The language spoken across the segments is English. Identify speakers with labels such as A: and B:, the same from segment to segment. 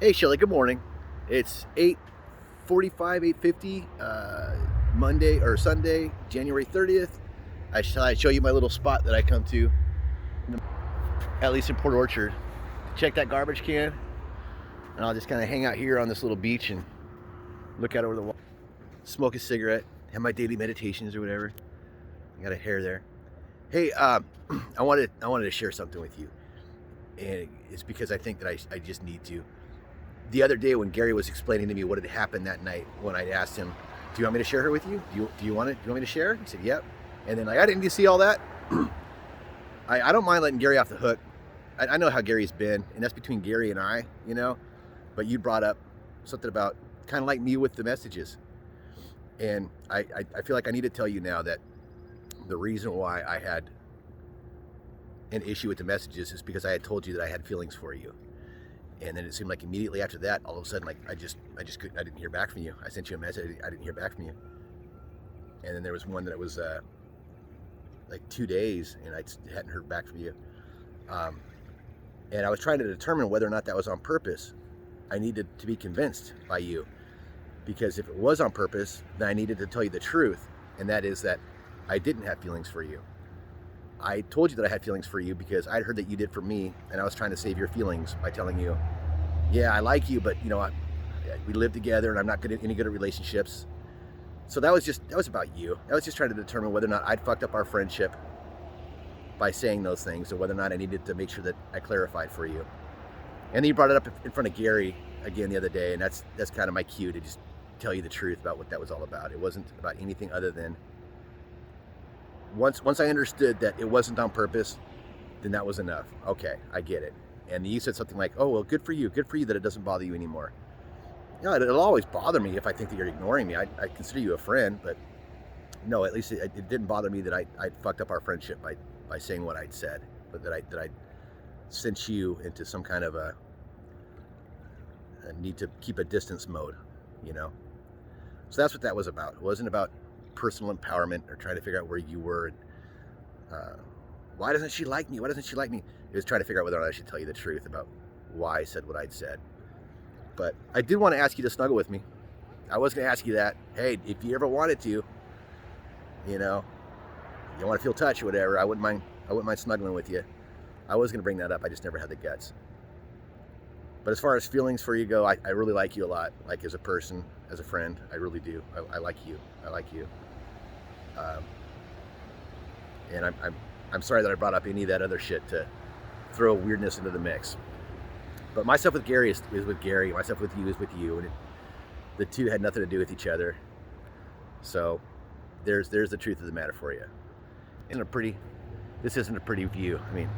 A: Hey Shelly, good morning. It's 8:45, 8:50, Monday or Sunday, January 30th. I show you my little spot that I come to, at least in Port Orchard. Check that garbage can, and I'll just kind of hang out here on this little beach and look out over the water, smoke a cigarette, have my daily meditations or whatever. I got a hair there. Hey, I wanted to share something with you, and it's because I think that I just need to. The other day when Gary was explaining to me what had happened that night, when I asked him, "Do you want me to share her with you? Do you want it? Do you want me to share?" He said, "Yep." And then like, I didn't you see all that. I don't mind letting Gary off the hook. I know how Gary's been, and that's between Gary and I, you know. But you brought up something about kind of like me with the messages, and I feel like I need to tell you now that the reason why I had an issue with the messages is because I had told you that I had feelings for you. And then it seemed like immediately after that, all of a sudden, like I didn't hear back from you. I sent you a message, I didn't hear back from you. And then there was one that was like 2 days, and I hadn't heard back from you. And I was trying to determine whether or not that was on purpose. I needed to be convinced by you, because if it was on purpose, then I needed to tell you the truth, and that is that I didn't have feelings for you. I told you that I had feelings for you because I'd heard that you did for me, and I was trying to save your feelings by telling you, yeah, I like you, but we live together, and I'm not any good at relationships. So that was about you. I was just trying to determine whether or not I'd fucked up our friendship by saying those things, or whether or not I needed to make sure that I clarified for you. And then you brought it up in front of Gary again the other day, and that's kind of my cue to just tell you the truth about what that was all about. It wasn't about anything other than once I understood that it wasn't on purpose, then that was enough. Okay, I get it. And you said something like, "Oh well, good for you that it doesn't bother you anymore." You know, it'll always bother me if I think that you're ignoring me. I consider you a friend, but no, at least it didn't bother me that I fucked up our friendship by saying what I'd said, but that I sent you into some kind of a need to keep a distance mode, you know. So that's what that was about. It wasn't about personal empowerment or trying to figure out where you were. And, why doesn't she like me? Why doesn't she like me? It was trying to figure out whether or not I should tell you the truth about why I said what I'd said. But I did want to ask you to snuggle with me. I was going to ask you that. Hey, if you ever wanted to, you know, you want to feel touch or whatever, I wouldn't mind snuggling with you. I was going to bring that up. I just never had the guts. But as far as feelings for you go, I really like you a lot. Like as a person, as a friend, I really do. I like you. I like you. Um, and I'm sorry that I brought up any of that other shit to throw weirdness into the mix. But my stuff with Gary is with Gary. My stuff with you is with you, and the two had nothing to do with each other. So there's the truth of the matter for you. This isn't a pretty view. I mean,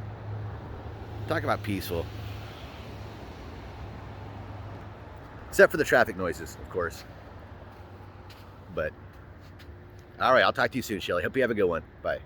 A: talk about peaceful. Except for the traffic noises, of course. But all right, I'll talk to you soon, Shelly. Hope you have a good one. Bye.